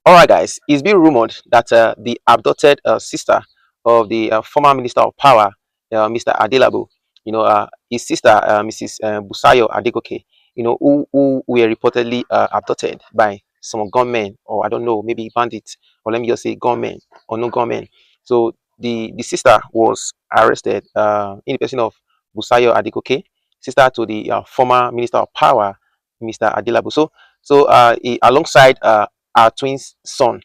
All right, guys. It's been rumored that the abducted sister of the former Minister of Power, Mr. Adelabu, his sister, Mrs. Busayo Adegoke, who were reportedly abducted by some gunmen, or I don't know, maybe bandits, or let me just say gunmen or no gunmen. So the sister was arrested in the person of Busayo Adegoke, sister to the former Minister of Power, Mr. Adelabu. Alongside our twins' son.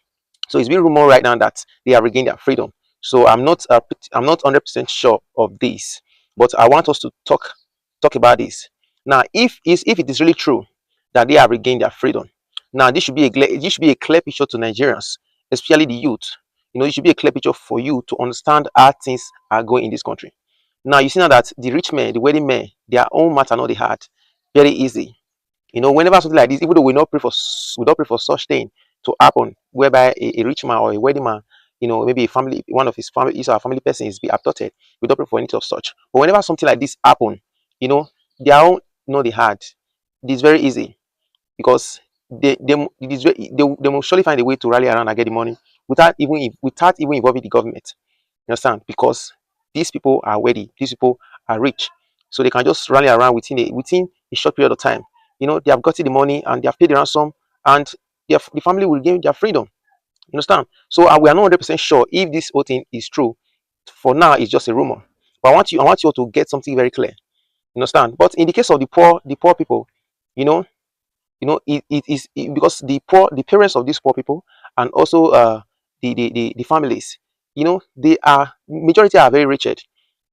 So it's been rumored right now that they have regained their freedom. So I'm not 100% sure of this, but I want us to talk about this. Now, if it is really true that they have regained their freedom, now this should be a clear picture to Nigerians, especially the youth. It should be a clear picture for you to understand how things are going in this country. Now you see now that the rich men, the wealthy men, their own matter not they had very easy. Whenever something like this, even though we don't pray for such thing to happen, whereby a rich man or a wealthy man, maybe a family, one of his family, his or her family person is be abducted, we don't pray for anything of such. But whenever something like this happen, you know, their own, they had. It is very easy because they will surely find a way to rally around and get the money without even involving the government. You understand? Because these people are wealthy, these people are rich, so they can just rally around within a short period of time. They have gotten the money and they have paid the ransom, and the family will gain their freedom. You understand? So we are not 100% sure if this whole thing is true. For now, it's just a rumor. But I want you all to get something very clear. You understand? But in the case of the poor people, you know, because the parents of these poor people, and also the families, they are majority are very wretched.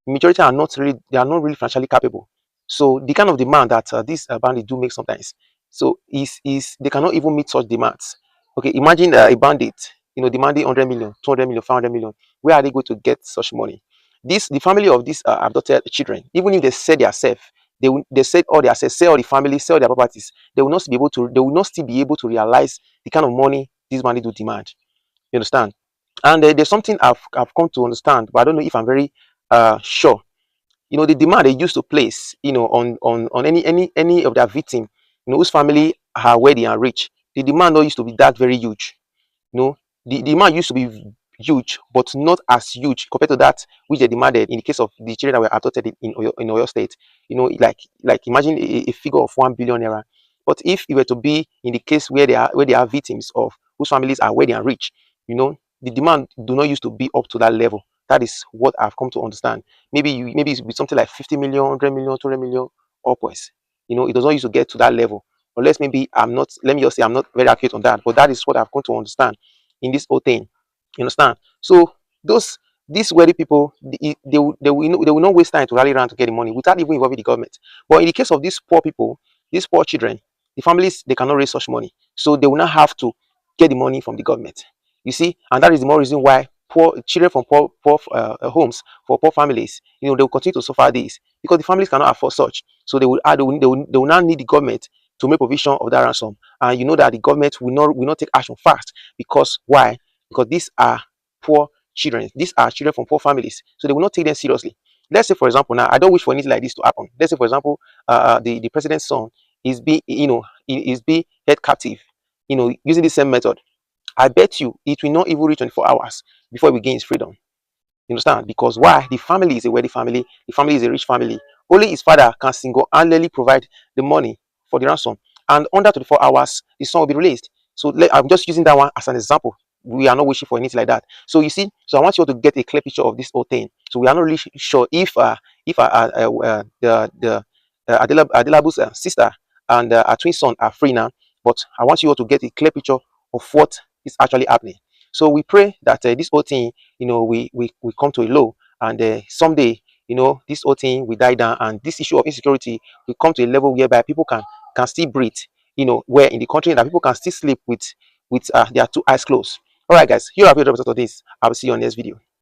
Majority are not really, they are not really financially capable. So the kind of demand that these bandits do make sometimes, so is they cannot even meet such demands. Okay, imagine a bandit, demanding 100 million, 200 million, 500 million. Where are they going to get such money? The family of these abducted children, even if they sell their self, they sell all their assets, sell all the family, sell their properties, they will not still be able to realize the kind of money these bandits do demand. You understand? And there's something I've come to understand, but I don't know if I'm very sure. The demand they used to place, on any of their victim, whose family are wealthy and rich. The demand not used to be that very huge. The demand used to be huge, but not as huge compared to that which they demanded in the case of the children that were adopted in Oyo State. Like imagine a figure of 1 billion naira. But if it were to be in the case where they are victims of whose families are wealthy and rich, the demand do not used to be up to that level. That is what I've come to understand. Maybe it's be something like 50 million, 100 million, 200 million upwards. It does not used to get to that level. Unless maybe I'm not, let me just say I'm not very accurate on that, but that is what I've come to understand in this whole thing. You understand? So those these wealthy people, they will not waste time to rally around to get the money without even involving the government. But in the case of these poor people, these poor children, the families they cannot raise such money, so they will not have to get the money from the government. You see, and that is the more reason why poor children from poor homes, for poor families, they will continue to suffer this because the families cannot afford such. So they will now need the government to make provision of that ransom. And you know that the government will not take action fast because why? Because these are poor children. These are children from poor families, so they will not take them seriously. Let's say, for example, now I don't wish for anything like this to happen. Let's say, for example, the president's son is being held captive, using the same method. I bet you it will not even reach 24 hours before we gain his freedom. You understand? Because why? The family is a wealthy family. The family is a rich family. Only his father can single-handedly provide the money for the ransom. And under 24 hours, the son will be released. So I'm just using that one as an example. We are not wishing for anything like that. So you see, so I want you all to get a clear picture of this whole thing. So we are not really sure if Adelabu's sister and our twin son are free now. But I want you all to get a clear picture of what is actually happening. So we pray that this whole thing, we come to a low, and someday, this whole thing will die down, and this issue of insecurity will come to a level whereby people can still breathe. Where in the country that people can still sleep with their two eyes closed. All right, guys, here are the result of this. I will see you on the next video.